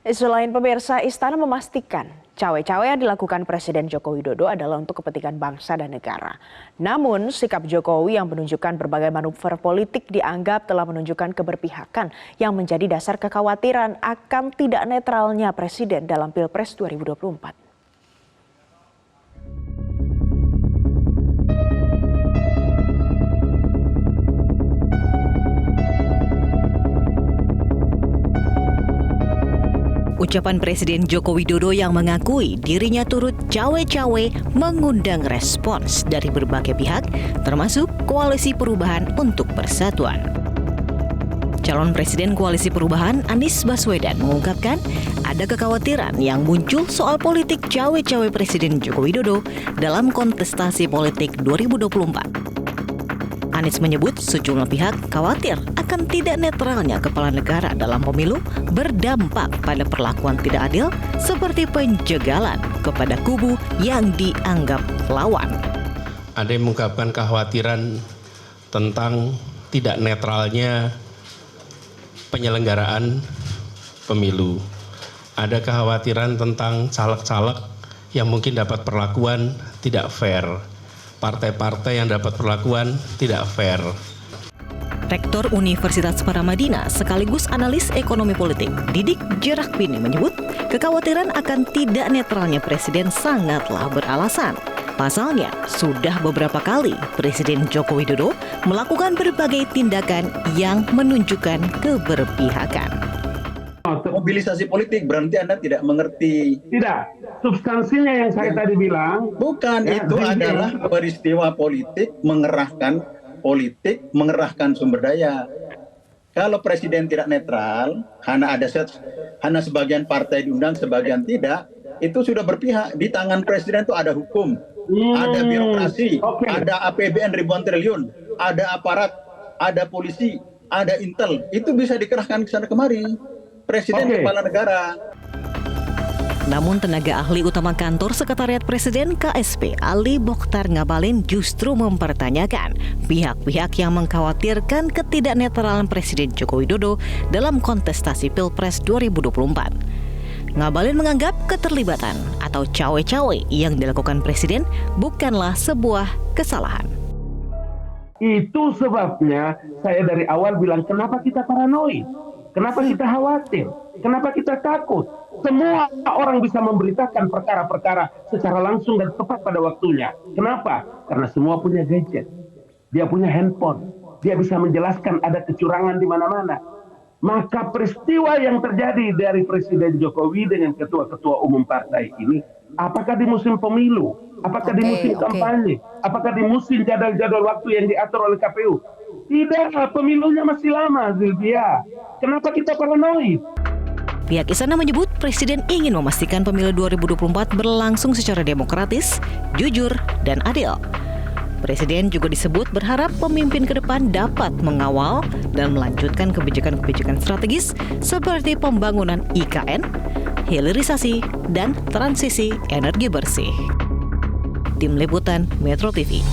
Selain pemirsa, Istana memastikan cawe-cawe yang dilakukan Presiden Joko Widodo adalah untuk kepentingan bangsa dan negara. Namun, sikap Jokowi yang menunjukkan berbagai manuver politik dianggap telah menunjukkan keberpihakan yang menjadi dasar kekhawatiran akan tidak netralnya Presiden dalam Pilpres 2024. Ucapan Presiden Joko Widodo yang mengakui dirinya turut cawe-cawe mengundang respons dari berbagai pihak, termasuk Koalisi Perubahan untuk Persatuan. Calon Presiden Koalisi Perubahan Anies Baswedan mengungkapkan ada kekhawatiran yang muncul soal politik cawe-cawe Presiden Joko Widodo dalam kontestasi politik 2024. Anies menyebut sejumlah pihak khawatir akan tidak netralnya kepala negara dalam pemilu berdampak pada perlakuan tidak adil seperti penjagalan kepada kubu yang dianggap lawan. Ada yang mengungkapkan kekhawatiran tentang tidak netralnya penyelenggaraan pemilu. Ada kekhawatiran tentang caleg-caleg yang mungkin dapat perlakuan tidak fair. Partai-partai yang dapat perlakuan tidak fair. Rektor Universitas Paramadina sekaligus analis ekonomi politik Didik Jerakbini menyebut kekhawatiran akan tidak netralnya Presiden sangatlah beralasan. Pasalnya, sudah beberapa kali Presiden Joko Widodo melakukan berbagai tindakan yang menunjukkan keberpihakan. Mobilisasi politik berarti Anda tidak mengerti. Tidak, substansinya yang saya tadi bilang. Bukan, ya, itu adalah peristiwa politik, mengerahkan sumber daya. Kalau presiden tidak netral, hanya sebagian partai diundang, sebagian tidak, itu sudah berpihak. Di tangan presiden itu ada hukum, ada birokrasi, ada APBN ribuan triliun, ada aparat, ada polisi, ada intel. Itu bisa dikerahkan ke sana kemari. Presiden kepala negara. Namun tenaga ahli utama kantor Sekretariat Presiden KSP Ali Mokhtar Ngabalin justru mempertanyakan pihak-pihak yang mengkhawatirkan ketidaknetralan Presiden Joko Widodo dalam kontestasi Pilpres 2024. Ngabalin menganggap keterlibatan atau cawe-cawe yang dilakukan Presiden bukanlah sebuah kesalahan. Itu sebabnya saya dari awal bilang kenapa kita paranoid, kenapa kita khawatir, kenapa kita takut. Semua orang bisa memberitakan perkara-perkara secara langsung dan tepat pada waktunya. Kenapa? Karena semua punya gadget. Dia punya handphone. Dia bisa menjelaskan ada kecurangan di mana-mana. Maka peristiwa yang terjadi dari Presiden Jokowi dengan ketua-ketua umum partai ini, apakah di musim pemilu? Apakah di musim kampanye? Apakah di musim jadwal-jadwal waktu yang diatur oleh KPU? Tidak, pemilunya masih lama, Zilvia. Kenapa kita paranoid? Pihak Istana menyebut Presiden ingin memastikan pemilu 2024 berlangsung secara demokratis, jujur, dan adil. Presiden juga disebut berharap pemimpin ke depan dapat mengawal dan melanjutkan kebijakan-kebijakan strategis seperti pembangunan IKN, hilirisasi, dan transisi energi bersih. Tim Liputan Metro TV.